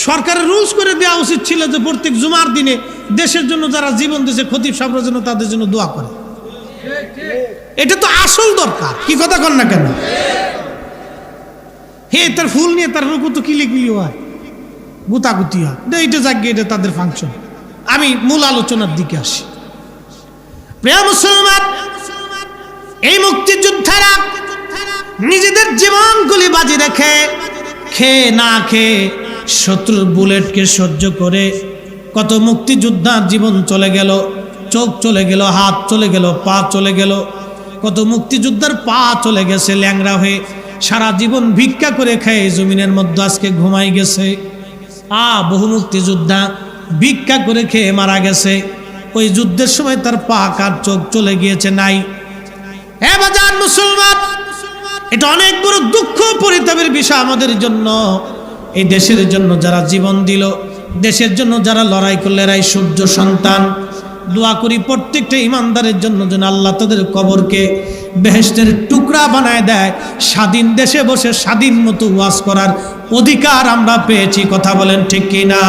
সরকারের রুলস করে দেওয়া উচিত ছিল যে প্রত্যেক জুমার দিনে দেশের জন্য যারা জীবন দিয়েছে খতিব সাহেবরা যেন তাদের জন্য দোয়া করে। এটা তো আসল দরকার, কি কথা কন না কেন? হে তার ফুল নিয়ে তার রুকু তো কিলিকিলি হয়, গুতাগুতি হয়, এইটা জাগিয়ে এটা তাদের ফাংশন। আমি মূল আলোচনার দিকে আসি। প্রিয় মুসলমান, এই মুক্তিযোদ্ধারা নিজেদের জীবনগুলি বাজি রেখে খেয়ে না খেয়ে শত্রুর বুলেটকে সহ্য করে কত মুক্তিযোদ্ধার জীবন চলে গেল, চোখ চলে গেল, হাত চলে গেল, পা চলে গেল। কত মুক্তিযোদ্ধার পা চলে গেছে ল্যাংড়া হয়ে, সারা জীবন ভিক্ষা করে খেয়ে জমিনের মধ্যে আজকে ঘুমাই গেছে। বহু মুক্তিযোদ্ধা ভিক্ষা করে খেয়ে মারা গেছে। ওই যুদ্ধের সময় তার পা কার চোখ চলে গিয়েছে নাই। হে বাজার মুসলমান, এটা অনেক বড় দুঃখ পরিতাপের বিষয় আমাদের জন্য। এই দেশের জন্য যারা জীবন দিল, দেশের জন্য যারা লড়াই করলে, এরাই সূর্য সন্তান। দোয়া করি প্রত্যেকটা ইমানদারের জন্য যেন আল্লাহ তাদের কবরকে বেহেশতের টুকরা বানায় দেয়। স্বাধীন দেশে বসে স্বাধীন মতো ওয়াজ করার অধিকার আমরা পেয়েছি, কথা বলেন ঠিক কিনা?